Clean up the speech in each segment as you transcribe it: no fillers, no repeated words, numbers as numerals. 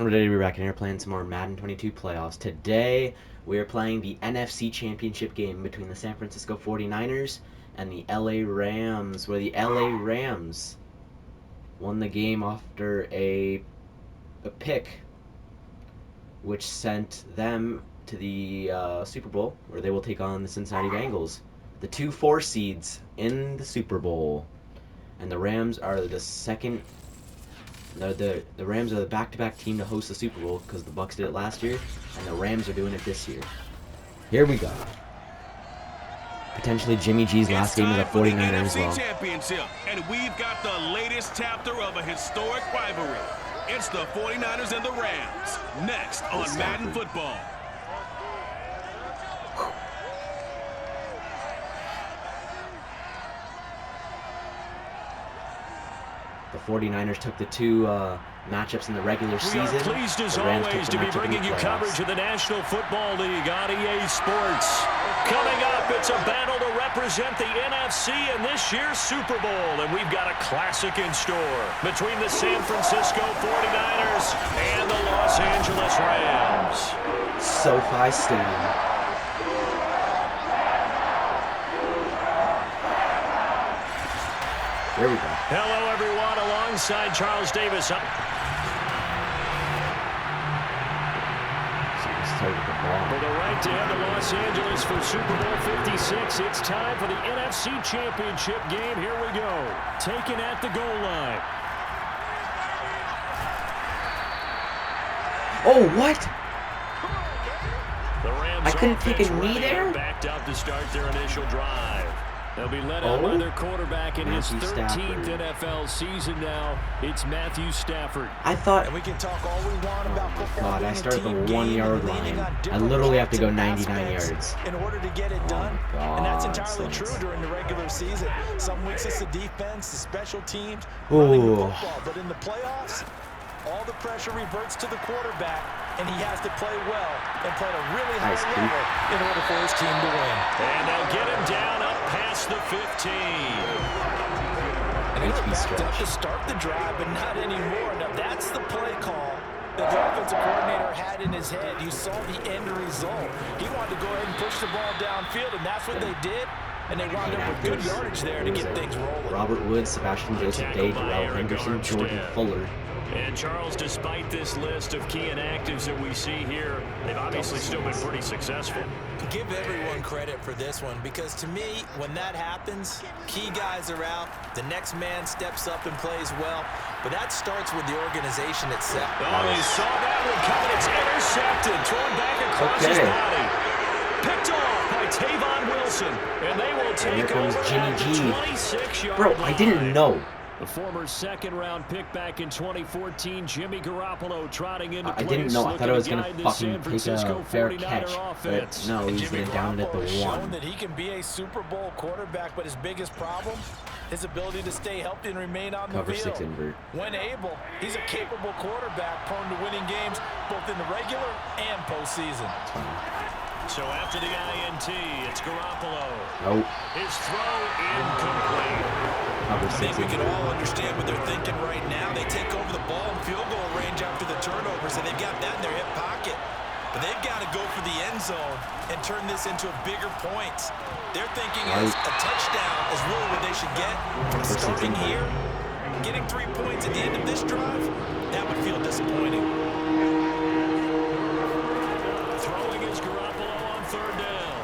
Today we're back in here playing some more Madden 22 playoffs. Today we are playing the NFC Championship game between the San Francisco 49ers and the LA Rams, where the LA Rams won the game after a pick, which sent them to the Super Bowl, where they will take on the Cincinnati Bengals, the 2-4 seeds in the Super Bowl. And the Rams are the second. The Rams are the back-to-back team to host the Super Bowl because the Bucs did it last year, and the Rams are doing it this year. Here we go. Potentially Jimmy G's last game as a 49er as well. Championship, and we've got the latest chapter of a historic rivalry. It's the 49ers and the Rams, next on Madden Football. The 49ers took the two matchups in the regular season. We are pleased as always to be bringing you coverage of the National Football League on EA Sports. Coming up, it's a battle to represent the NFC in this year's Super Bowl, and we've got a classic in store between the San Francisco 49ers and the Los Angeles Rams. SoFi Stadium. There we go. Hello, everyone, alongside Charles Davis. So For the right to head to Los Angeles for Super Bowl 56, it's time for the NFC Championship game. Here we go. Taken at the goal line. Oh, what? The Rams I couldn't take a knee there? Backed up to start their initial drive. They'll be led out by their quarterback in his 13th NFL season now. It's Matthew Stafford. I thought, and we can talk all we want about football. God, I started the 1 yard line. I literally have to go 99 yards. In order to get it done. God, and that's entirely true during the regular season. Some weeks it's the defense, the special teams, running the football. But in the playoffs, all the pressure reverts to the quarterback, and he has to play well and play at a really high level in order for his team to win. And they'll get him down up past the 15. And he backed up to start the drive, but not anymore. Now that's the play call that the offensive coordinator had in his head. You saw the end result. He wanted to go ahead and push the ball downfield, and that's what they did. And they wound up with good yardage there to get things rolling. Robert Woods, Sebastian Joseph Day, Darrell Henderson, Jordan Fuller. And Charles, despite this list of key inactives that we see here, they've obviously still been pretty successful. Give everyone credit for this one, because to me, when that happens, key guys are out, the next man steps up and plays well, but that starts with the organization itself. Oh, he saw that one coming. It's intercepted, thrown back across his body. Picked off by Tavon Wilson, and they will take over Jimmy G. 26-yard Bro, I didn't know. The former second-round pick back in 2014, Jimmy Garoppolo trotting into place. I didn't know. I thought I was going to fucking take a fair catch. But no, he's going down at the one. That he can be a Super Bowl quarterback, but his biggest problem, his ability to stay healthy and remain on the field. Cover 6 invert. When able, he's a capable quarterback, prone to winning games both in the regular and postseason. So after the INT, it's Garoppolo. Nope. His throw incomplete. I think we can all understand what they're thinking right now. They take over the ball in field goal range after the turnover, so they've got that in their hip pocket. But they've got to go for the end zone and turn this into a bigger points. They're thinking as a touchdown is really what they should get. Starting here, getting 3 points at the end of this drive, that would feel disappointing. Throwing is Garoppolo on third down.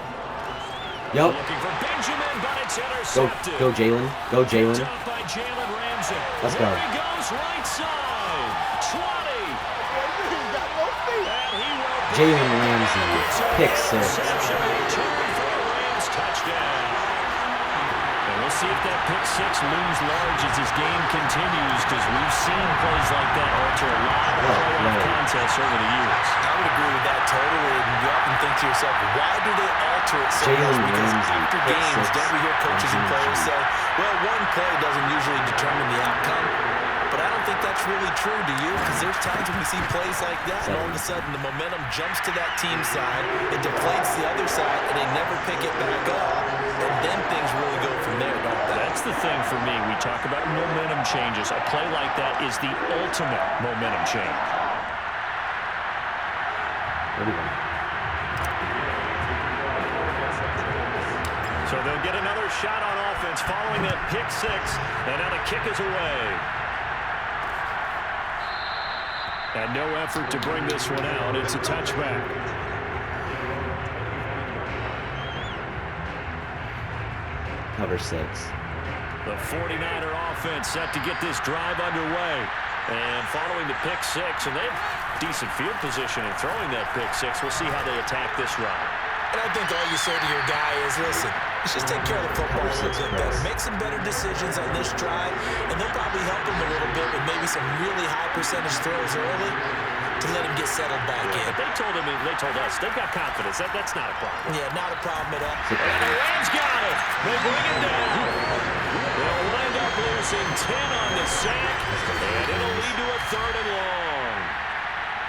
Yup. Looking for Benjamin, but it's intercepted. Go Jalen. Go Jalen. By Jalen Ramsey. Let's go. There he goes, right side. 20. Jalen Ramsey. Pick 6. We'll see if that pick 6 looms large as this game continues, because we've seen plays like that alter a lot of playoff contests over the years. I would agree with that totally. And you often think to yourself, why do they alter it so much? Because after games, don't we hear coaches and players say, well, one play doesn't usually determine the outcome. But I don't think that's really true, do you? Because there's times when we see plays like that, and all of a sudden the momentum jumps to that team side, it deflates the other side, and they never pick it back up. And then things really go from there, don't they? That's the thing for me. We talk about momentum changes. A play like that is the ultimate momentum change. So they'll get another shot on offense following that pick six, and now the kick is away. And no effort to bring this one out. It's a touchback. Cover 6. The 49er offense set to get this drive underway. And following the pick six, and they have decent field position in throwing that pick six. We'll see how they attack this ride. And I think all you say to your guy is, listen, let's just take care of the football a little bit better. Make some better decisions on this drive, and they'll probably help him a little bit with maybe some really high percentage throws early to let him get settled back in. But they told us, they've got confidence. That's not a problem. Yeah, not a problem at all. And the Rams got it. They bring it down. They'll wind up losing 10 on the sack, and it'll lead to a 3rd and long.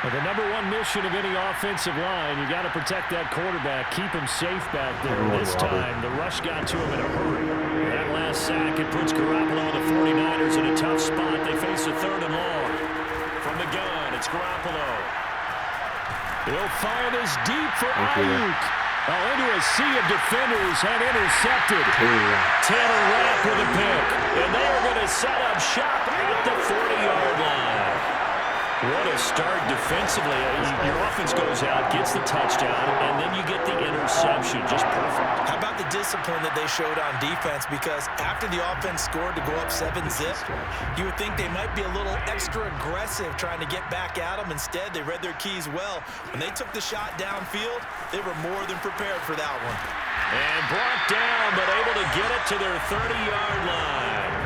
Well, the #1 mission of any offensive line, you got to protect that quarterback, keep him safe back there. This time, the rush got to him in a hurry. That last sack, it puts Garoppolo and the 49ers in a tough spot. They face a 3rd and long. From the gun, it's Garoppolo. He'll fire this deep for Ayuk. Into a sea of defenders and intercepted. Taylor Rapp with a pick. And they are going to set up shop at the 40-yard line. What a start defensively. Your offense goes out, gets the touchdown, and then you get the interception. Just perfect. How about the discipline that they showed on defense? Because after the offense scored to go up 7-zip, you would think they might be a little extra aggressive trying to get back at them. Instead, they read their keys well. When they took the shot downfield, they were more than prepared for that one. And brought down, but able to get it to their 30-yard line.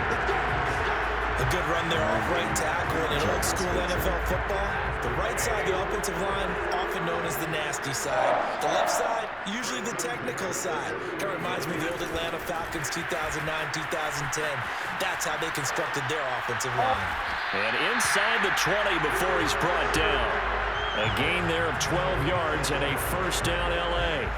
A good run there off right tackle in an old-school NFL football. The right side of the offensive line, often known as the nasty side. The left side, usually the technical side. Kind of reminds me of the old Atlanta Falcons 2009-2010. That's how they constructed their offensive line. And inside the 20 before he's brought down. A gain there of 12 yards and a 1st down L.A.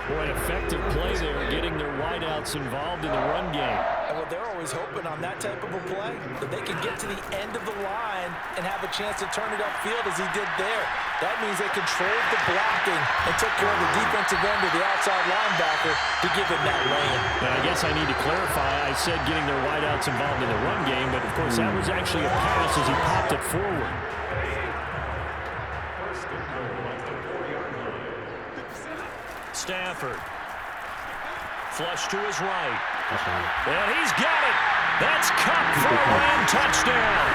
Boy, an effective play there, getting their wideouts involved in the run game. And well, they're always hoping on that type of a play that they can get to the end of the line and have a chance to turn it upfield as he did there. That means they controlled the blocking and took care of the defensive end of the outside linebacker to give him that lane. And I guess I need to clarify. I said getting their wideouts involved in the run game, but of course that was actually a pass as he popped it forward. Stafford. Flush to his right. And he's got it. That's Cup for a Ram touchdown.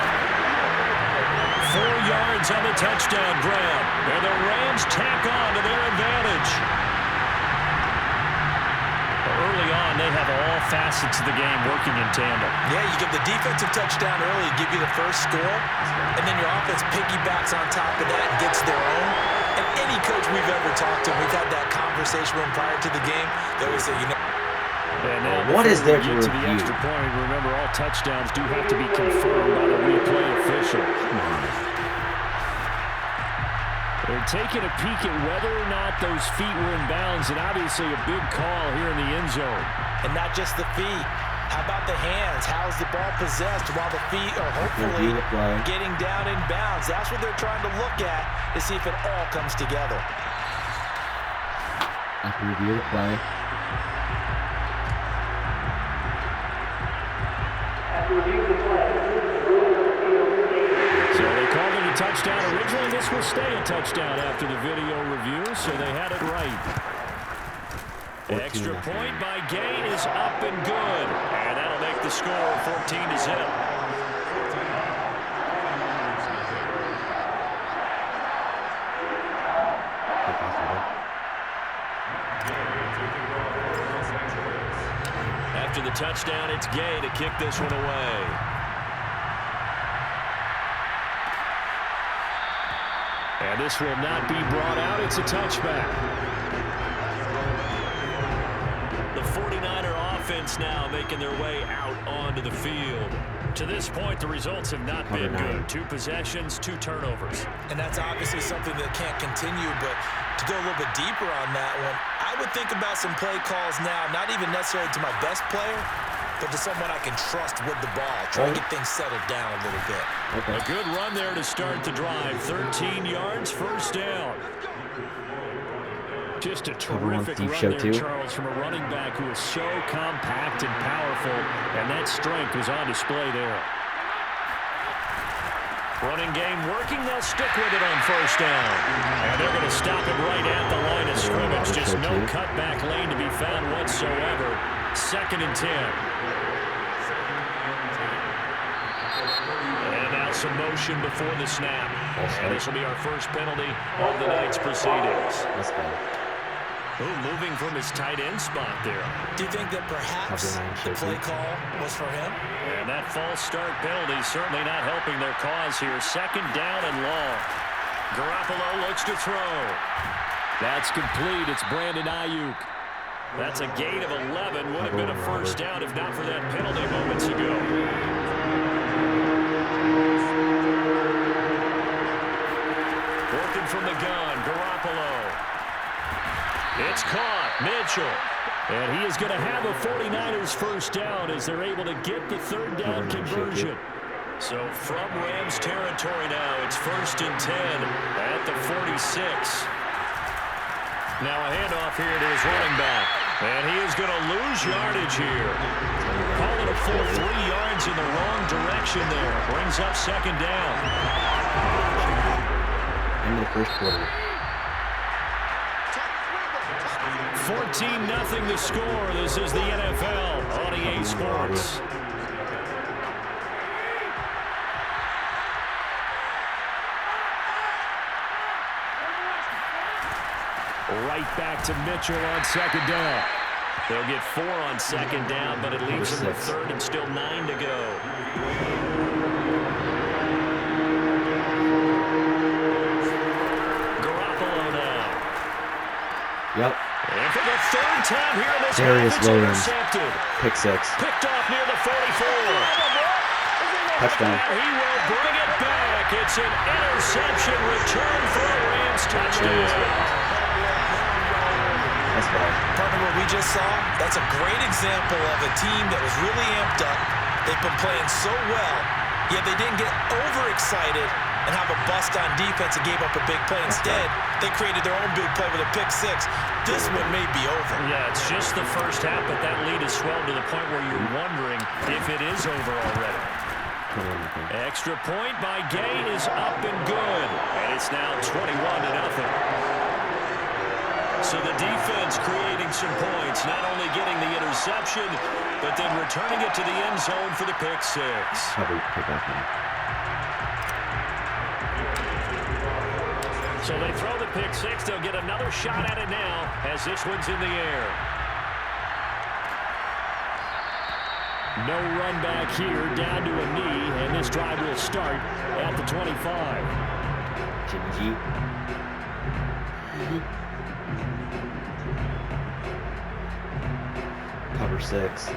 4 yards on the touchdown grab. And the Rams tack on to their advantage. Early on, they have all facets of the game working in tandem. Yeah, you give the defensive touchdown early, give you the first score, and then your offense piggybacks on top of that and gets their own. And any coach we've ever talked to, we've had that conversation with them prior to the game. They always say, you know. And now what is there to get to the extra point? Remember, all touchdowns do have to be confirmed by the replay official. They're taking a peek at whether or not those feet were in bounds, and obviously a big call here in the end zone. And not just the feet. How about the hands? How's the ball possessed while the feet are hopefully getting down in bounds? That's what they're trying to look at to see if it all comes together. After review the play. So they called it a touchdown originally. This will stay a touchdown after the video review, so they had it right. Extra point by Gain is up and good. And that'll make the score 14-0. After the touchdown, it's Gay to kick this one away. And this will not be brought out. It's a touchback. The 49er offense now making their way out onto the field. To this point, the results have not been good. 2 possessions, 2 turnovers. And that's obviously something that can't continue, but to go a little bit deeper on that one, I would think about some play calls now, not even necessarily to my best player, but to someone I can trust with the ball. Try to get things settled down a little bit. A good run there to start the drive. 13 yards, 1st down. Just a terrific run there, Charles, from a running back who is so compact and powerful, and that strength was on display there. Running game working. They'll stick with it on first down. And they're going to stop it right at the line of scrimmage. Just no cutback lane to be found whatsoever. 2nd and 10. And now some motion before the snap. And this will be our first penalty of the night's proceedings. Let's go. Ooh, moving from his tight end spot there. Do you think that perhaps the play call was for him? And that false start penalty certainly not helping their cause here. 2nd down and long. Garoppolo looks to throw. That's complete. It's Brandon Ayuk. That's a gain of 11. Would have been a first down if not for that penalty moments ago. Working from the gun, Garoppolo. It's caught. Mitchell. And he is going to have a 49ers first down as they're able to get the 3rd down conversion. So from Rams territory now, it's 1st and 10 at the 46. Now a handoff here to his running back. And he is going to lose yardage here. Call it a full 3 yards in the wrong direction there. Brings up 2nd down. End of the first quarter. 14-0 the score. This is the NFL on EA Sports. Right back to Mitchell on 2nd down. They'll get 4 on 2nd down, but it leaves them with 3rd and still 9 to go. Garoppolo now. Yep. And for the 3rd time here in this Darius half, it's Williams. intercepted. Pick 6. Picked off near the 44. Touchdown. And he will bring it back. It's an interception return for a Rams touchdown. That's bad. Partner, what we just saw, that's a great example of a team that was really amped up. They've been playing so well, yet they didn't get overexcited and have a bust on defense and gave up a big play. Instead, they created their own big play with a pick 6. This one may be over. Yeah, it's just the first half, but that lead has swelled to the point where you're wondering if it is over already. Extra point by Gay is up and good. And it's now 21-0. So the defense creating some points, not only getting the interception, but then returning it to the end zone for the pick 6. So they throw the pick 6. They'll get another shot at it now as this one's in the air. No run back here, down to a knee, and this drive will start at the 25. Jimmy G. Cover 6. The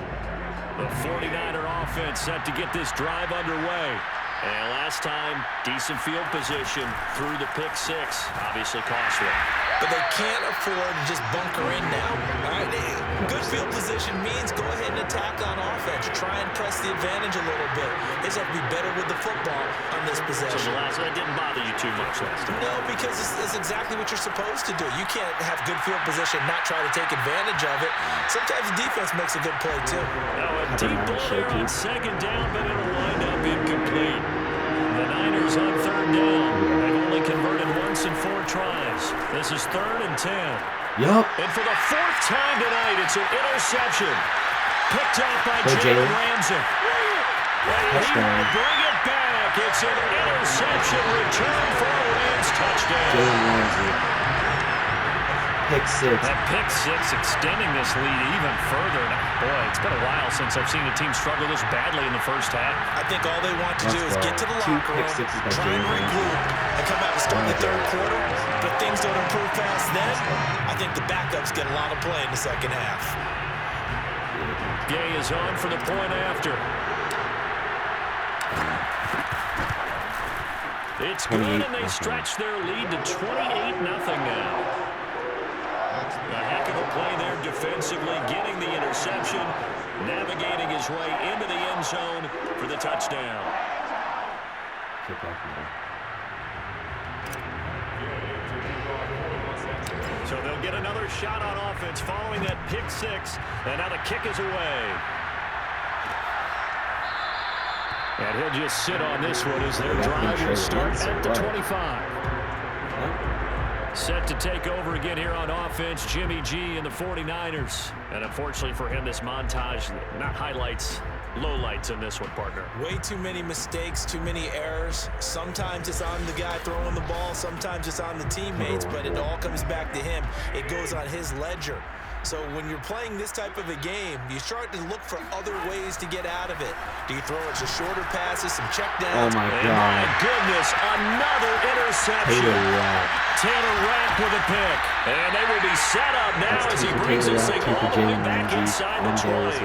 49er offense set to get this drive underway. And last time, decent field position through the pick 6. Obviously costly. But they can't afford to just bunker in now. All right, good field position means go ahead and attack on offense. Try and press the advantage a little bit. They just have to be better with the football on this possession. So that didn't bother you too much last time? No, because it's exactly what you're supposed to do. You can't have good field position, not try to take advantage of it. Sometimes the defense makes a good play, too. Now a deep ball there on 2nd down, but it'll wind up incomplete. The Niners on 3rd down. They've only converted once in 4 tries. This is 3rd and 10. Yup. And for the 4th time tonight, it's an interception. Picked up by Jalen Ramsey. And he will bring it back. It's an interception return for a Rams touchdown. Jalen Ramsey. Pick 6. That pick 6 extending this lead even further. Boy, it's been a while since I've seen a team struggle this badly in the first half. I think all they want to do is get to the locker room, try and regroup, and come out and start the 3rd quarter. But things don't improve fast then. I think the backups get a lot of play in the 2nd half. Gay is on for the point after. It's good, and they stretch their lead to 28-0 now. A heck of a play there defensively, getting the interception, navigating his way into the end zone for the touchdown. So they'll get another shot on offense following that pick six. And now the kick is away. And he'll just sit on this one as their drive will start at the 25. Set to take over again here on offense, Jimmy G and the 49ers. And unfortunately for him, this montage, not highlights, lowlights in this one, partner. Way too many mistakes, too many errors. Sometimes it's on the guy throwing the ball, sometimes it's on the teammates, but it all comes back to him. It goes on his ledger. So when you're playing this type of a game, you start to look for other ways to get out of it. Do you throw it to shorter passes, some checkdowns? Oh, my God. My goodness, another interception. Taylor Rapp with a pick. And they will be set up now as he brings this thing all the way back inside the 20.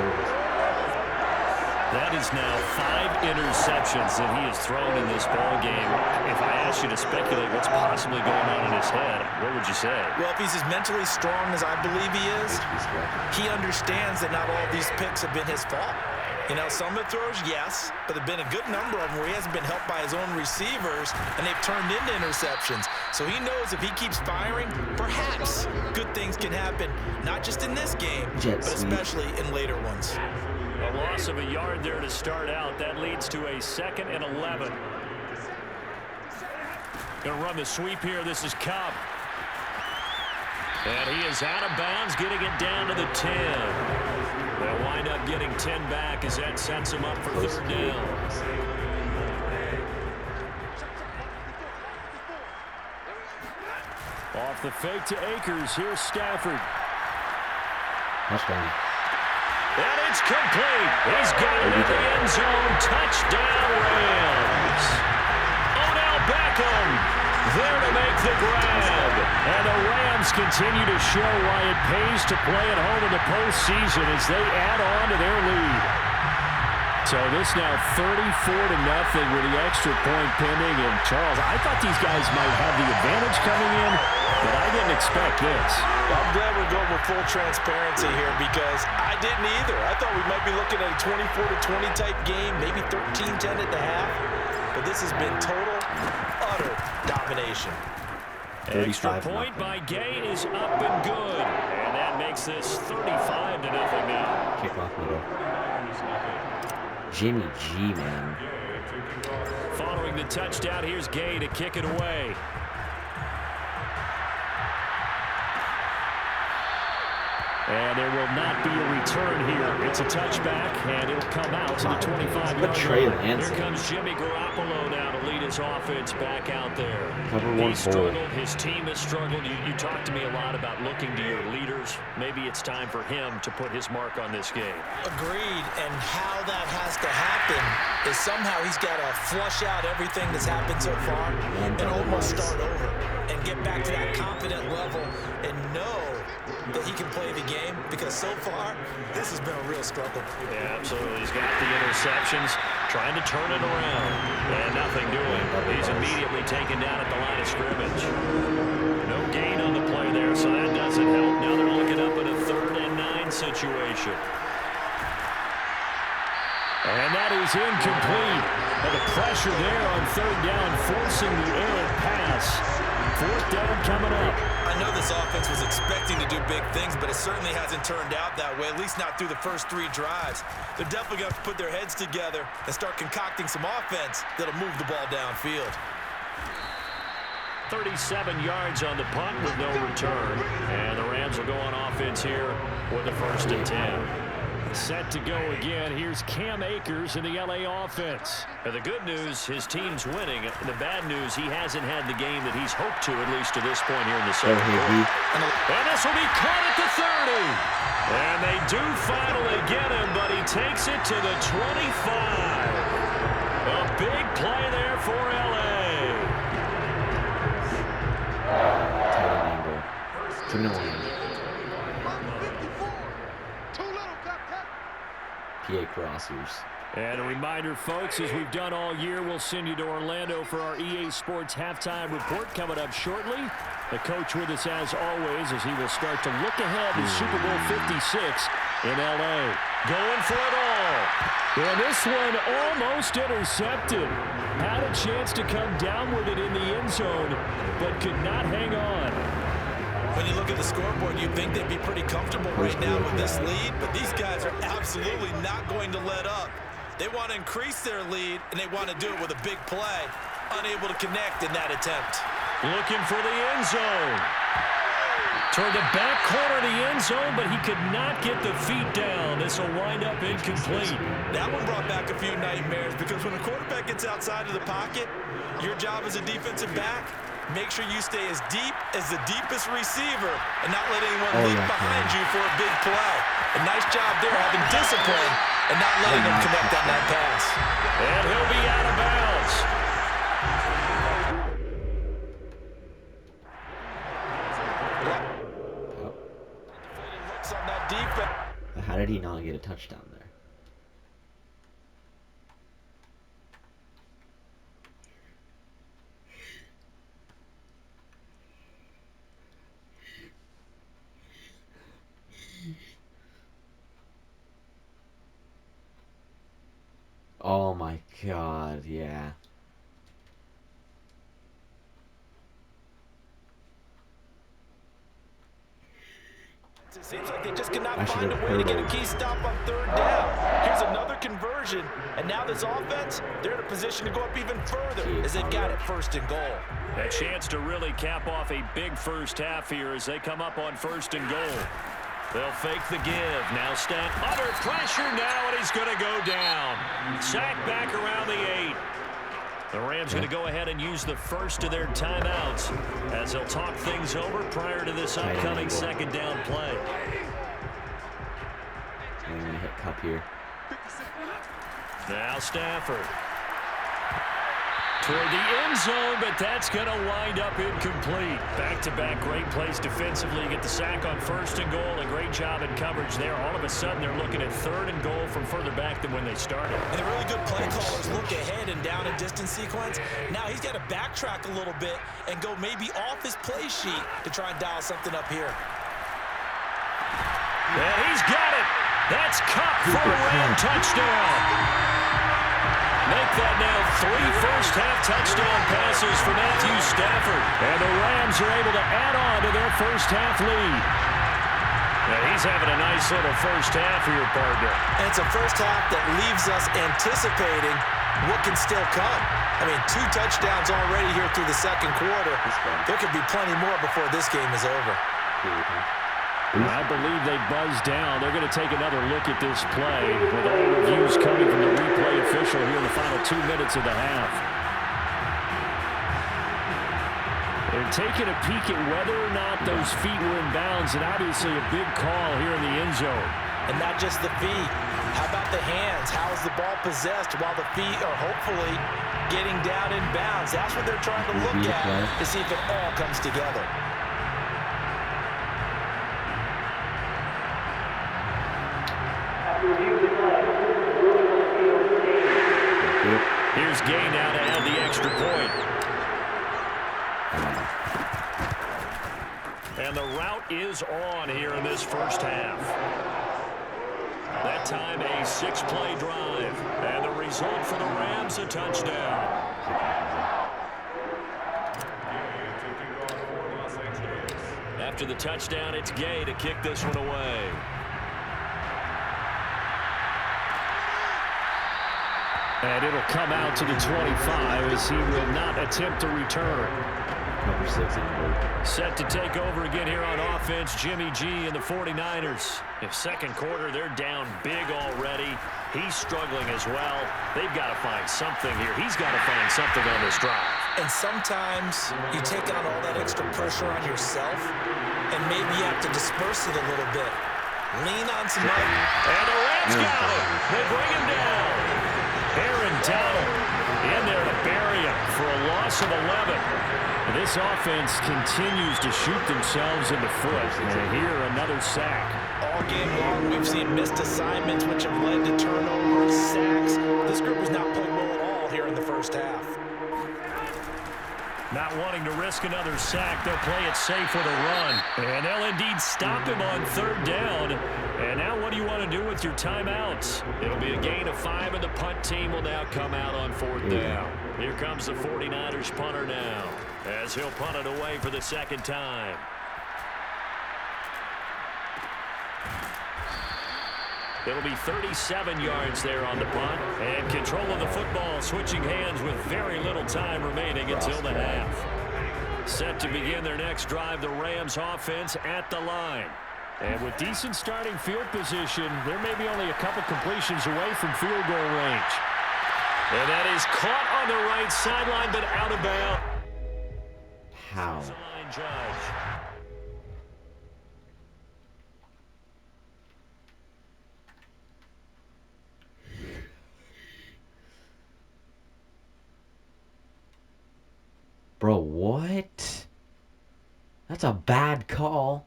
That is now 5 interceptions that he has thrown in this ball game. If I asked you to speculate what's possibly going on in his head, what would you say? Well, if he's as mentally strong as I believe he is, he understands that not all these picks have been his fault. You know, some of the throws, yes, but there have been a good number of them where he hasn't been helped by his own receivers, and they've turned into interceptions. So he knows if he keeps firing, perhaps good things can happen, not just in this game, but especially in later ones. A loss of a yard there to start out. That leads to a 2nd and 11. Going to run the sweep here. This is Cobb. And he is out of bounds, getting it down to the 10. They'll wind up getting 10 back as that sets him up for 3rd down. Off the fake to Akers. Here's Stafford. Touchdown. And it's complete. He's got it in the end zone. Touchdown, Rams. Odell Beckham there to make the grab. And the Rams continue to show why it pays to play at home in the postseason as they add on to their lead. So this now 34-0 with the extra point pending. And Charles, I thought these guys might have the advantage coming in, but I didn't expect this. I'm glad we're going with full transparency here because I didn't either. I thought we might be looking at a 24-20 type game, maybe 13-10 at the half. But this has been total, utter domination. Extra point by Gay is up and good. And that makes this 35-0 now. Kickoff middle. Jimmy G, man. Following the touchdown, here's Gay to kick it away. And there will not be a return here. It's a touchback, and it'll come out to the 25-yard line. Here comes Jimmy Garoppolo now to lead his offense back out there. He struggled. His team has struggled. You talked to me a lot about looking to your leaders. Maybe it's time for him to put his mark on this game. Agreed, and how that has to happen is somehow he's got to flush out everything that's happened so far and almost start over and get back to that confident level and know that he can play the game, because so far this has been a real struggle. Yeah, absolutely. He's got the interceptions, trying to turn it around, and nothing doing. He's immediately taken down at the line of scrimmage. No gain on the play there, so that doesn't help. Now they're looking up at a 3rd and 9 situation. And that is incomplete. And the pressure there on 3rd down, forcing the errant pass. 4th down coming up. I know this offense was expecting to do big things, but it certainly hasn't turned out that way, at least not through the first 3 drives. They're definitely going to have to put their heads together and start concocting some offense that'll move the ball downfield. 37 yards on the punt with no return. And the Rams will go on offense here with the 1st and 10. Set to go again. Here's Cam Akers in the LA offense. And the good news, his team's winning. The bad news, he hasn't had the game that he's hoped to, at least to this point here in the second quarter. And this will be caught at the 30. And they do finally get him, but he takes it to the 25. A big play there for LA. Tight end angle. PA crossers. And a reminder, folks, as we've done all year, we'll send you to Orlando for our EA Sports halftime report coming up shortly. The coach with us as always as he will start to look ahead to Super Bowl 56 in L.A. Going for it all. And this one almost intercepted. Had a chance to come down with it in the end zone, but could not hang on. When you look at the scoreboard, you'd think they'd be pretty comfortable right now with this lead, but these guys are absolutely not going to let up. They want to increase their lead, and they want to do it with a big play. Unable to connect in that attempt. Looking for the end zone. Toward the back corner of the end zone, but he could not get the feet down. This will wind up incomplete. That one brought back a few nightmares because when a quarterback gets outside of the pocket, your job as a defensive back, make sure you stay as deep as the deepest receiver and not let anyone leap behind you for a big play. A nice job there having discipline and not letting them connect on that pass. And he'll be out of bounds. How did he not get a touchdown there? Oh my God, yeah. It seems like they just cannot find a way to get a key stop on third down. Here's another conversion, and now this offense, they're in a position to go up even further as they've got it 1st and goal. A chance to really cap off a big first half here as they come up on 1st and goal. They'll fake the give. Now Stat under pressure now, and he's going to go down. Sack back around the 8. The Rams going to go ahead and use the first of their timeouts as they'll talk things over prior to this upcoming 2nd down play. I'm going to hit Cup here. Now Stafford. Toward the end zone, but that's going to wind up incomplete. Back-to-back great plays defensively. You get the sack on 1st and goal. A great job in coverage there. All of a sudden, they're looking at 3rd and goal from further back than when they started. And the really good play callers look ahead and down and distance sequence. Now he's got to backtrack a little bit and go maybe off his play sheet to try and dial something up here. And he's got it. That's Cup for a Ram touchdown. Make that now 3 first-half touchdown passes for Matthew Stafford. And the Rams are able to add on to their first-half lead. Now he's having a nice little first half here, partner. And it's a first half that leaves us anticipating what can still come. I mean, 2 touchdowns already here through the 2nd quarter. There could be plenty more before this game is over. I believe they buzzed down. They're going to take another look at this play with all reviews coming from the replay official here in the final 2 minutes of the half. They're taking a peek at whether or not those feet were in bounds, and obviously a big call here in the end zone. And not just the feet. How about the hands? How is the ball possessed while the feet are hopefully getting down in bounds? That's what they're trying to look at to see if it all comes together. Here's Gay now to add the extra point. And the route is on here in this first half. That time a 6-play drive. And the result for the Rams, a touchdown. After the touchdown, it's Gay to kick this one away. And it'll come out to the 25 as he will not attempt to return. Number 6 in the board. Set to take over again here on offense, Jimmy G and the 49ers. In 2nd quarter, they're down big already. He's struggling as well. They've got to find something here. He's got to find something on this drive. And sometimes you take on all that extra pressure on yourself, and maybe you have to disperse it a little bit. Lean on some money. And the Rams got it. They bring him down. Aaron Donald in there to bury him for a loss of 11. And this offense continues to shoot themselves in the foot. And here, another sack. All game long, we've seen missed assignments, which have led to turnovers, sacks. This group has not played well at all here in the first half. Not wanting to risk another sack, they'll play it safe with a run. And they'll indeed stop him on 3rd down. And now what do you want to do with your timeouts? It'll be a gain of 5, and the punt team will now come out on 4th down. Here comes the 49ers punter now, as he'll punt it away for the 2nd time. It'll be 37 yards there on the punt. And control of the football, switching hands with very little time remaining until the half. Set to begin their next drive, the Rams offense at the line. And with decent starting field position, there may be only a couple completions away from field goal range. And that is caught on the right sideline, but out of bounds. How? Bro, what? That's a bad call.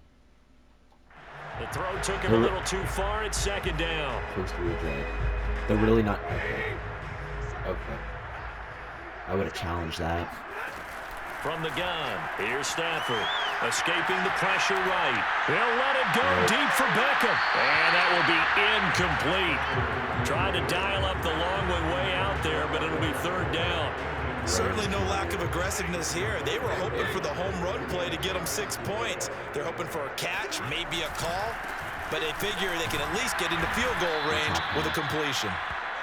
The throw took him a little too far. It's second down. Supposed to be okay. They're really not. Okay. I would have challenged that. From the gun, here's Stafford. Escaping the pressure right. They'll let it go deep for Beckham. And that will be incomplete. Trying to dial up the long one way out there, but it'll be third down. Certainly no lack of aggressiveness here. They were hoping for the home run play to get them 6 points. They're hoping for a catch, maybe a call, but they figure they can at least get into field goal range with a completion.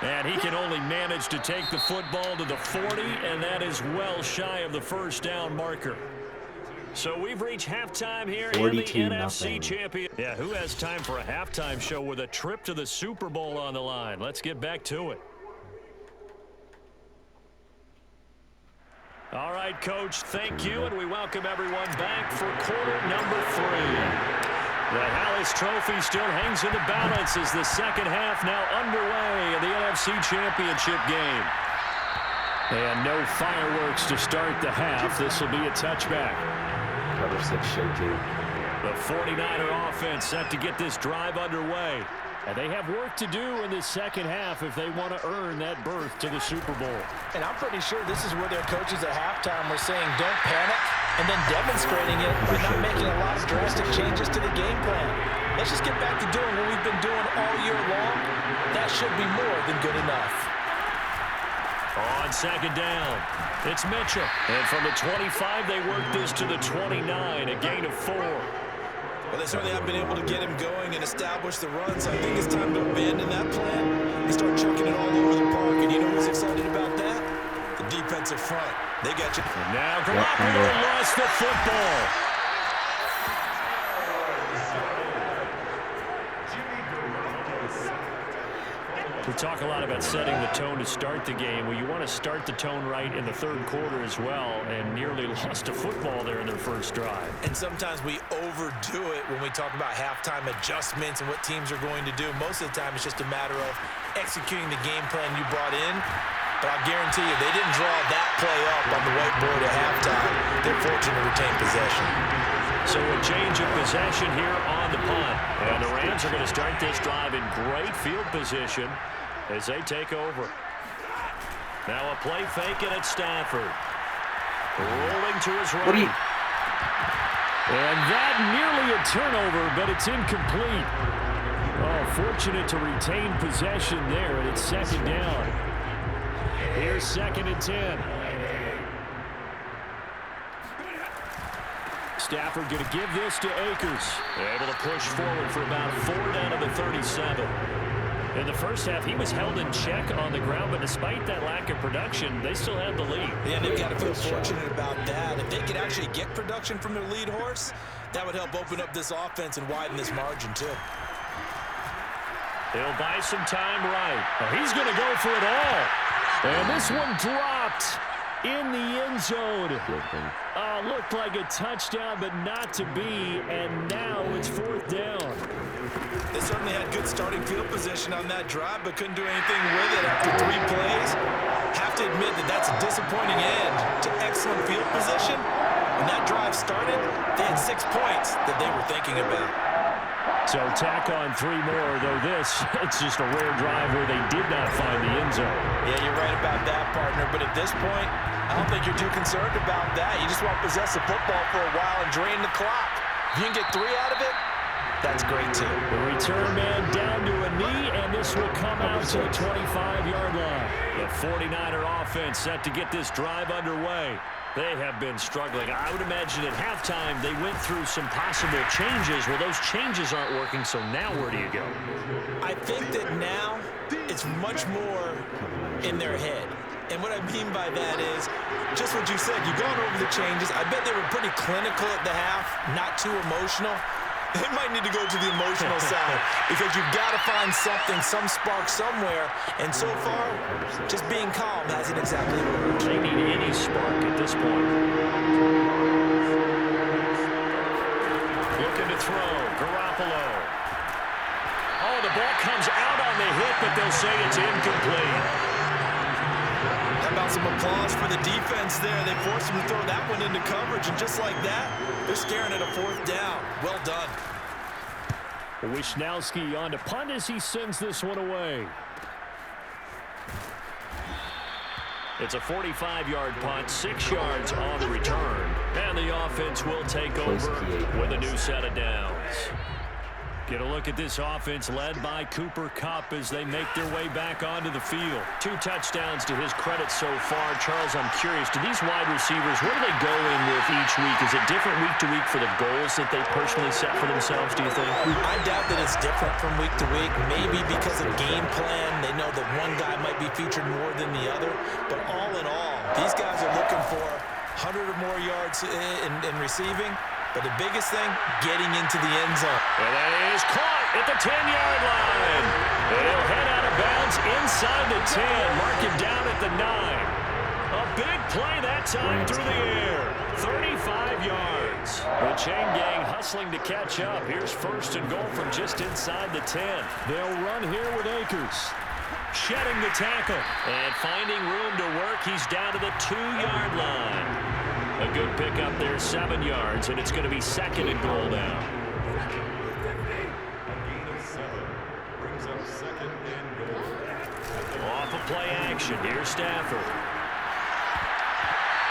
And he can only manage to take the football to the 40, and that is well shy of the first down marker. So we've reached halftime here in the NFC Champion. Yeah, who has time for a halftime show with a trip to the Super Bowl on the line? Let's get back to it. All right, Coach, thank you, and we welcome everyone back for quarter number 3. The Hallis Trophy still hangs in the balance as the second half now underway in the NFC Championship game. And no fireworks to start the half. This will be a touchback. Cover 6 show 2. The 49er offense set to get this drive underway. And they have work to do in this second half if they want to earn that berth to the Super Bowl. And I'm pretty sure this is where their coaches at halftime were saying don't panic, and then demonstrating it by not making a lot of drastic changes to the game plan. Let's just get back to doing what we've been doing all year long. That should be more than good enough. On second down, it's Mitchell. And from the 25, they work this to the 29, a gain of 4. Well, they certainly have been able to get him going and establish the run, so I think it's time to abandon that plan and start chucking it all over the park. And you know who's excited about that? The defensive front. They got you. And now Garoppolo lost the football. We talk a lot about setting the tone to start the game. Well, you want to start the tone right in the third quarter as well, and nearly lost a football there in their first drive. And sometimes we overdo it when we talk about halftime adjustments and what teams are going to do. Most of the time, it's just a matter of executing the game plan you brought in. But I'll guarantee you, they didn't draw that play up on the whiteboard at halftime. They're fortunate to retain possession. So a change of possession here on the punt. And the Rams are going to start this drive in great field position as they take over. Now a play fake, and it's Stafford. Rolling to his right. And that nearly a turnover, but it's incomplete. Oh, fortunate to retain possession there, and it's second down. Here's 2nd and 10. Stafford going to give this to Akers. Able to push forward for about 4 down to the 37. In the first half, he was held in check on the ground, but despite that lack of production, they still had the lead. Yeah, they've got to feel fortunate about that. If they could actually get production from their lead horse, that would help open up this offense and widen this margin, too. He'll buy some time right. He's going to go for it all. And this one dropped in the end zone. Looked like a touchdown, but not to be. And now it's 4th down. They certainly had good starting field position on that drive, but couldn't do anything with it after 3 plays. Have to admit that that's a disappointing end to excellent field position. When that drive started, they had 6 points that they were thinking about. So tack on 3 more, though it's just a rare drive where they did not find the end zone. Yeah, you're right about that, partner. But at this point, I don't think you're too concerned about that. You just want to possess the football for a while and drain the clock. If you can get 3 out of it, that's great, too. The return man down to a knee, and this will come out to the 25-yard line. The 49er offense set to get this drive underway. They have been struggling. I would imagine at halftime they went through some possible changes. Well, those changes aren't working, so now where do you go? I think that now it's much more in their head. And what I mean by that is just what you said. You've gone over the changes. I bet they were pretty clinical at the half, not too emotional. They might need to go to the emotional side because you've got to find something, some spark somewhere. And so far, just being calm hasn't exactly worked. They need any spark at this point. Looking to throw. Garoppolo. Oh, the ball comes out on the hit, but they'll say it's incomplete. How about some applause for the defense there? They forced him to throw that one into coverage, and just like that, they're staring at a 4th down. Well done. Wisnowski on to punt as he sends this one away. It's a 45-yard punt, 6 yards on the return. And the offense will take over with a new set of downs. Get a look at this offense led by Cooper Kupp as they make their way back onto the field. 2 touchdowns to his credit so far. Charles, I'm curious, do these wide receivers, where do they go in with each week? Is it different week to week for the goals that they personally set for themselves, do you think? I doubt that it's different from week to week. Maybe because of game plan, they know that one guy might be featured more than the other. But all in all, these guys are looking for 100 or more yards in receiving. But the biggest thing, getting into the end zone. And that is caught at the 10-yard line. And he'll head out of bounds inside the 10. Mark him down at the 9. A big play that time through the air. 35 yards. The chain gang hustling to catch up. Here's 1st and goal from just inside the 10. They'll run here with Akers. Shedding the tackle. And finding room to work, he's down to the 2-yard line. A good pickup there, 7 yards, and it's going to be 2nd and goal now. Off of play action, here's Stafford.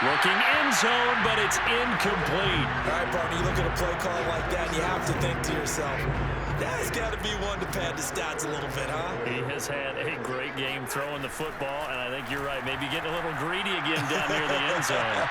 Looking end zone, but it's incomplete. All right, partner, you look at a play call like that, and you have to think to yourself, that's got to be one to pad the stats a little bit, huh? He has had a great game throwing the football, and I think you're right. Maybe getting a little greedy again down near the end zone.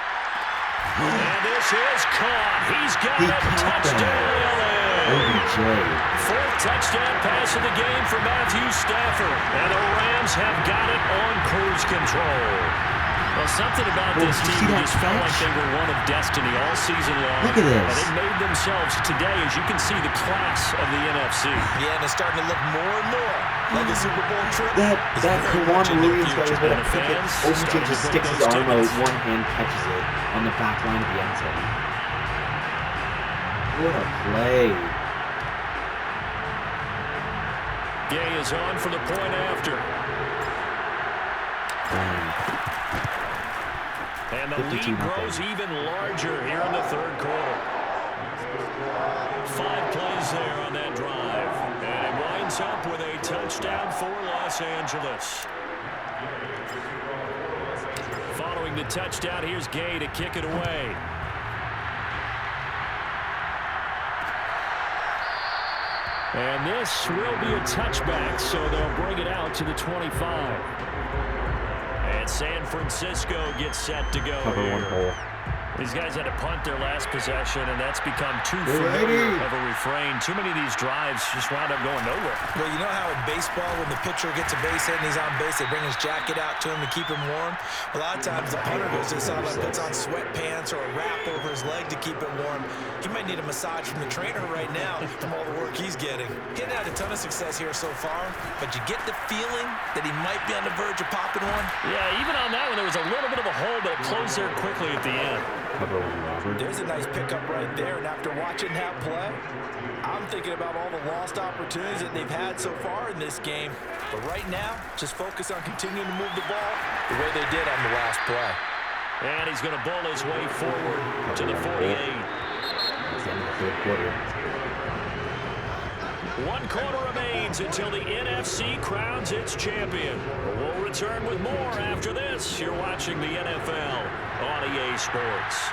And this is caught. He's got a touchdown, LA. 4th touchdown pass of the game for Matthew Stafford. And the Rams have got it on cruise control. Well, something about this team just felt like they were one of destiny all season long. Look at this. And they made themselves today, as you can see, the class of the NFC. Yeah, and it's starting to look more and more like a Super Bowl trip. That Kawan Williams guy is going to pick it. OBJ just sticks his arm out with one hand, catches it on the back line of the end zone. What a play. Gay is on for the point after. And the lead grows even larger here in the 3rd quarter. 5 plays there on that drive. And it winds up with a touchdown for Los Angeles. Following the touchdown, here's Gay to kick it away. And this will be a touchback, so they'll bring it out to the 25. And San Francisco gets set to go here. These guys had to punt their last possession, and that's become too familiar of a refrain. Too many of these drives just wound up going nowhere. Well, you know how in baseball, when the pitcher gets a base hit and he's on base, they bring his jacket out to him to keep him warm? A lot of times the punter goes to the sideline, puts on sweatpants or a wrap over his leg to keep it warm. He might need a massage from the trainer right now from all the work he's getting. He's had a ton of success here so far, but you get the feeling that he might be on the verge of popping one? Yeah, even on that one, there was a little bit of a hole, but it closed there quickly at the end. There's a nice pickup right there, and after watching that play, I'm thinking about all the lost opportunities that they've had so far in this game. But right now, just focus on continuing to move the ball the way they did on the last play. And he's going to bowl his way forward to the 48. That's the end of the 3rd quarter. 1 quarter remains until the NFC crowns its champion. We'll return with more after this. You're watching the NFL on EA Sports.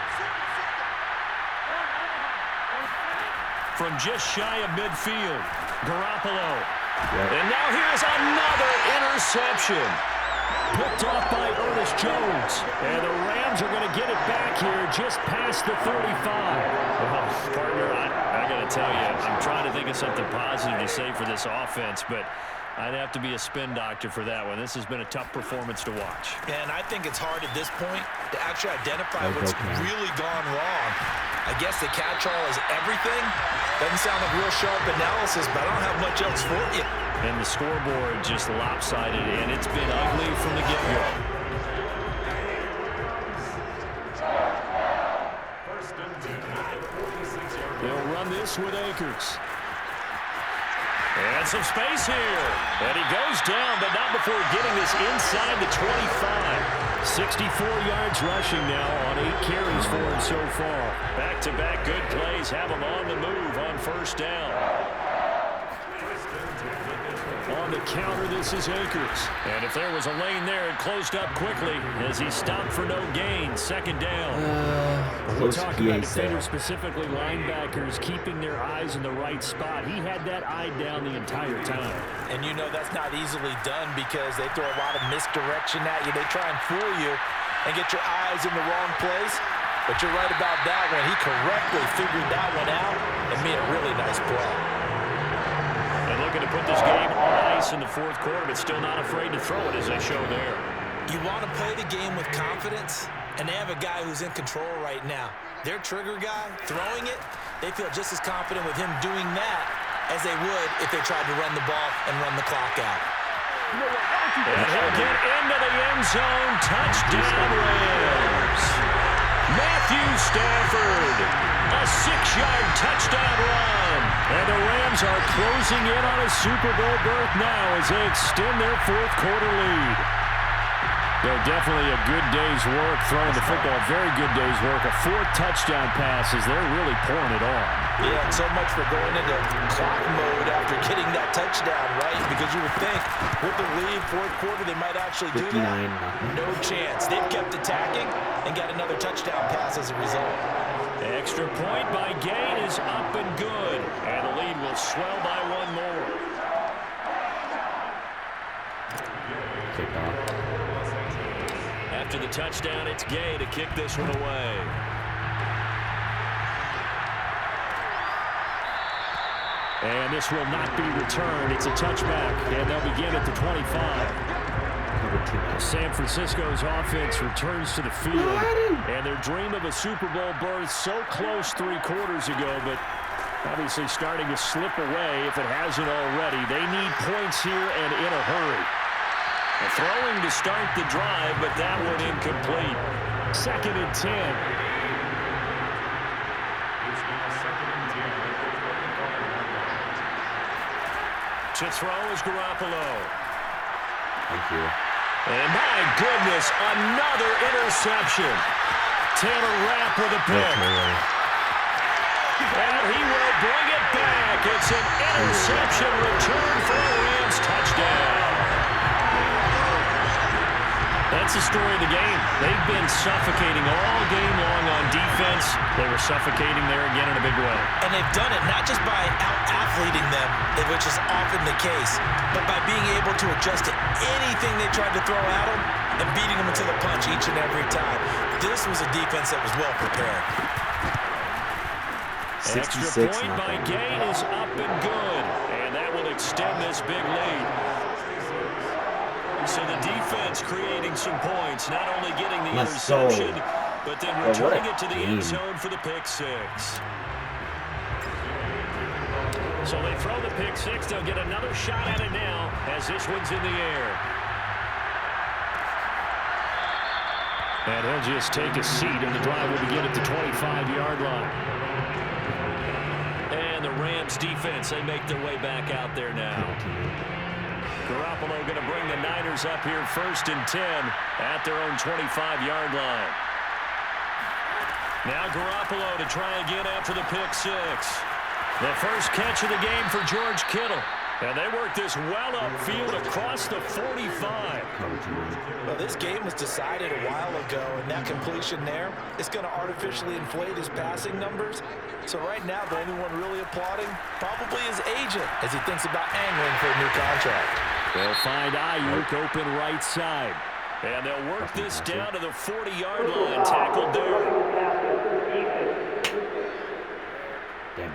From just shy of midfield, Garoppolo. And now here's another interception. Picked off by Ernest Jones. And the Rams are going to get it back here just past the 35. Well, partner, I got to tell you, I'm trying to think of something positive to say for this offense, but I'd have to be a spin doctor for that one. This has been a tough performance to watch. And I think it's hard at this point to actually identify what's really gone wrong. I guess the catch-all is everything. Doesn't sound like real sharp analysis, but I don't have much else for you. And the scoreboard just lopsided, and it's been ugly from the get-go. They'll run this with Akers. And some space here. And he goes down, but not before getting this inside the 25. 64 yards rushing now on 8 carries for him so far. Back-to-back good plays have him on the move on first down. On the counter, this is Akers. And if there was a lane there, it closed up quickly as he stopped for no gain. Second down. We're talking about defenders, specifically linebackers, keeping their eyes in the right spot. He had that eye down the entire time. And you know that's not easily done because they throw a lot of misdirection at you. They try and fool you and get your eyes in the wrong place. But you're right about that one. He correctly figured that one out and made a really nice play. And looking to put this game on ice in the fourth quarter, but still not afraid to throw it as they show there. You want to play the game with confidence, and they have a guy who's in control right now. Their trigger guy, throwing it, they feel just as confident with him doing that as they would if they tried to run the ball and run the clock out. And he'll get into the end zone. Touchdown, Rams. Matthew Stafford, a 6-yard touchdown run. And the Rams are closing in on a Super Bowl berth now as they extend their fourth quarter lead. They're definitely a good day's work throwing the football. Very good day's work. A 4th touchdown pass as they're really pouring it on. Yeah, and so much for going into clock mode after getting that touchdown, right? Because you would think with the lead, fourth quarter, they might actually do that. No chance. They've kept attacking and got another touchdown pass as a result. Extra point by Gain is up and good. And the lead will swell by one more. After the touchdown, it's Gay to kick this one away. And this will not be returned. It's a touchback, and they'll begin at the 25. San Francisco's offense returns to the field, and their dream of a Super Bowl berth so close 3 quarters ago, but obviously starting to slip away if it hasn't already. They need points here and in a hurry. Throwing to start the drive, but that one incomplete. 2nd and 10. To throw is Garoppolo. Thank you. And my goodness, another interception. Taylor Rapp with a pick. And he will bring it back. It's an interception return for a Rams touchdown. That's the story of the game. They've been suffocating all game long on defense. They were suffocating there again in a big way. And they've done it not just by out-athleting them, which is often the case, but by being able to adjust to anything they tried to throw at them and beating them into the punch each and every time. This was a defense that was well prepared. Extra point by Gay is up and good. And that will extend this big lead. So the defense creating some points, not only getting the interception, but then returning it to the end zone for the pick 6. So they throw the pick 6. They'll get another shot at it now as this one's in the air. And he'll just take a seat, and the drive will begin at the 25-yard line. And the Rams defense, they make their way back out there now. Garoppolo going to bring the Niners up here 1st and 10 at their own 25-yard line. Now Garoppolo to try again after the pick 6. The first catch of the game for George Kittle. And they work this well upfield across the 45. Well, this game was decided a while ago, and that completion there is going to artificially inflate his passing numbers. So right now, the only one really applauding probably his agent as he thinks about angling for a new contract. They'll find Ayuk open right side. And they'll work this down to the 40-yard line. Tackled there. Damn.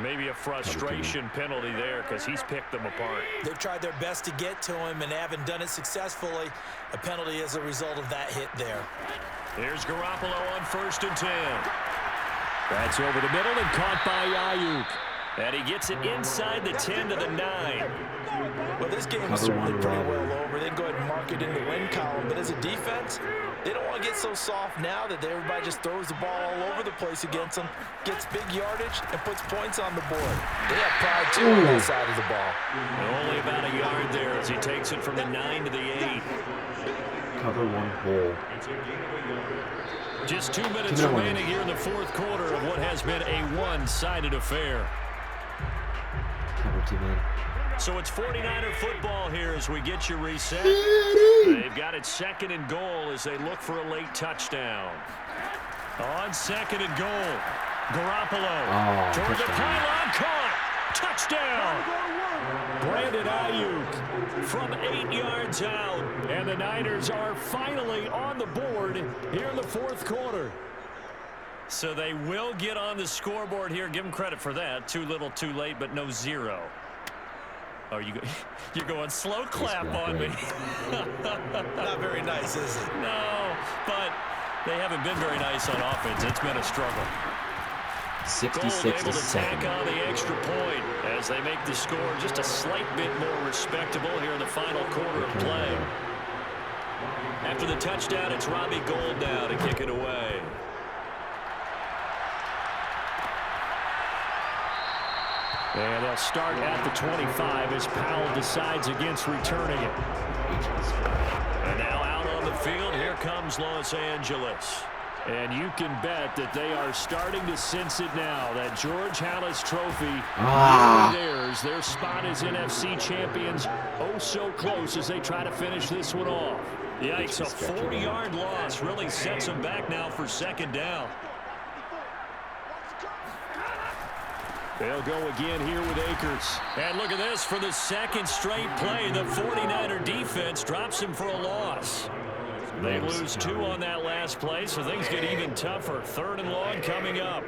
Maybe a frustration penalty there because he's picked them apart. They've tried their best to get to him and haven't done it successfully. A penalty as a result of that hit there. Here's Garoppolo on 1st and 10. That's over the middle and caught by Ayuk. And he gets it inside the 10 to the 9. Well, this game is certainly pretty well over. They can go ahead and mark it in the win column. But as a defense, they don't want to get so soft now that everybody just throws the ball all over the place against them, gets big yardage, and puts points on the board. They have pride, too, on that side of the ball. Only about a yard there as he takes it from the 9 to the 8. Cover one hole. Just 2 minutes remaining here in the 4th quarter of what has been a one-sided affair. Cover 2 men. So it's 49er football here as we get you reset. They've got it 2nd and goal as they look for a late touchdown. On 2nd and goal, Garoppolo toward the pylon, caught. Touchdown! Brandon Ayuk from 8 yards out. And the Niners are finally on the board here in the 4th quarter. So they will get on the scoreboard here. Give them credit for that. Too little, too late, but no 0. Oh, you're going slow clap on me. Not very nice, is it? No, but they haven't been very nice on offense. It's been a struggle. 66 to 7. Tack on the extra point as they make the score just a slight bit more respectable here in the final quarter of play. After the touchdown, it's Robbie Gould now to kick it away. And they'll start at the 25 as Powell decides against returning it. And now out on the field, here comes Los Angeles. And you can bet that they are starting to sense it now. That George Halas trophy, theirs. Their spot as NFC champions, oh so close as they try to finish this one off. Yikes, a 40-yard loss really sets them back now for 2nd down. They'll go again here with Akers. And look at this, for the 2nd straight play, the 49er defense drops him for a loss. They lose 2 on that last play, so things get even tougher. 3rd and long coming up.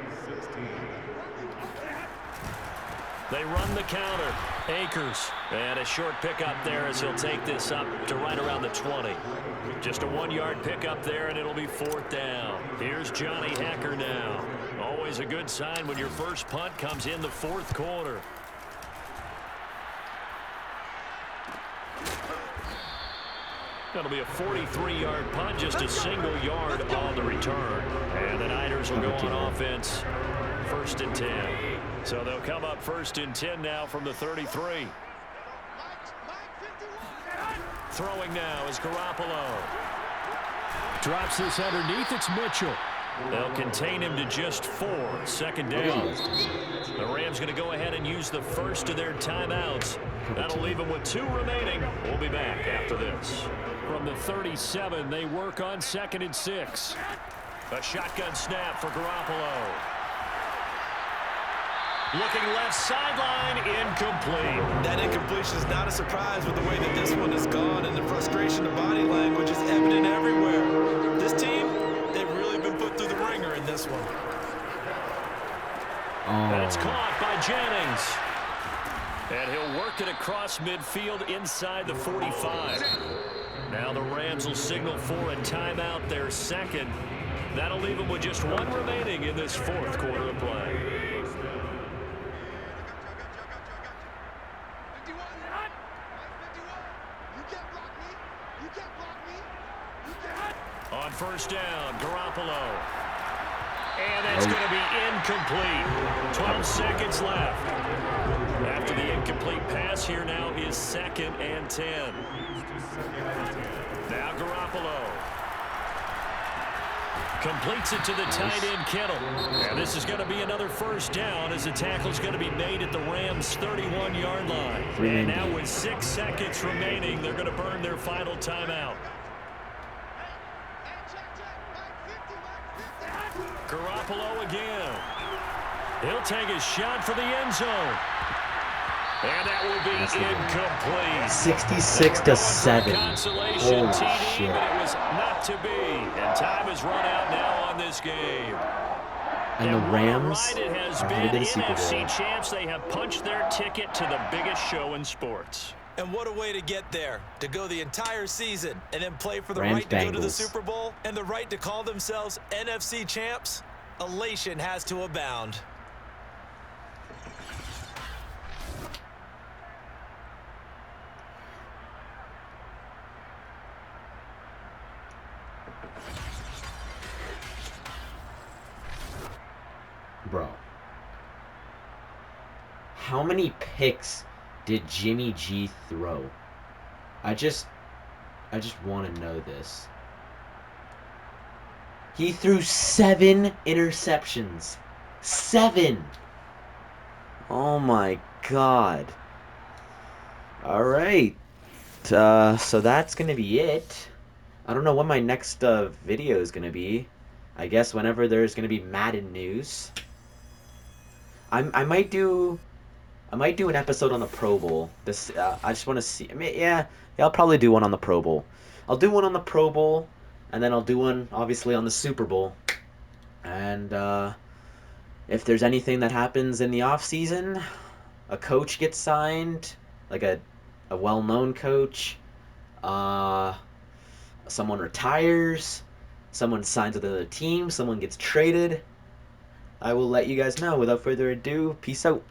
They run the counter. Akers. And a short pickup there as he'll take this up to right around the 20. Just a 1-yard pickup there, and it'll be 4th down. Here's Johnny Hacker now. Always a good sign when your first punt comes in the 4th quarter. That'll be a 43-yard punt, just a single yard on the return. And the Niners will go on offense, 1st and 10. So they'll come up 1st and 10 now from the 33. Throwing now is Garoppolo. Drops this underneath, it's Mitchell. They'll contain him to just 4. 2nd down. The Rams going to go ahead and use the first of their timeouts. That'll leave them with 2 remaining. We'll be back after this. From the 37, they work on 2nd and 6. A shotgun snap for Garoppolo. Looking left sideline, incomplete. That incompletion is not a surprise with the way that this one has gone, and the frustration of body language is evident everywhere. This team, they've really been put through the ringer in this one. That's caught by Jennings. And he'll work it across midfield inside the 45. Now the Rams will signal for a timeout, their 2nd. That'll leave them with just 1 remaining in this 4th quarter of play. On 1st down, Garoppolo. And that's going to be incomplete. 12 seconds left. After the incomplete pass, here now is 2nd and 10. Now Garoppolo. Completes it to the tight end, Kittle. And this is going to be another 1st down as the tackle's going to be made at the Rams' 31-yard line. And now with 6 seconds remaining, they're going to burn their final timeout. Garoppolo again. He'll take a shot for the end zone. And that will be incomplete. 66-7. Consolation Holy TD, shit. but it was not to be. And time has run out now on this game. And the Rams Right, it has are been headed to the Super NFC Bowl. champs. They have punched their ticket to the biggest show in sports. And what a way to get there, to go the entire season and then play for the Rams, right to go to the Bengals. Super Bowl and the right to call themselves NFC champs. Elation has to abound. Bro. How many picks did Jimmy G throw? I just want to know this. He threw 7 interceptions. 7! Oh my god. Alright. So that's going to be it. I don't know when my next video is going to be. I guess whenever there's going to be Madden news. I might do an episode on the Pro Bowl. This I just want to see. I mean, yeah, I'll probably do one on the Pro Bowl. I'll do one on the Pro Bowl, and then I'll do one obviously on the Super Bowl. And if there's anything that happens in the off season, a coach gets signed, like a well-known coach. Someone retires. Someone signs with another team. Someone gets traded. I will let you guys know. Without further ado, peace out.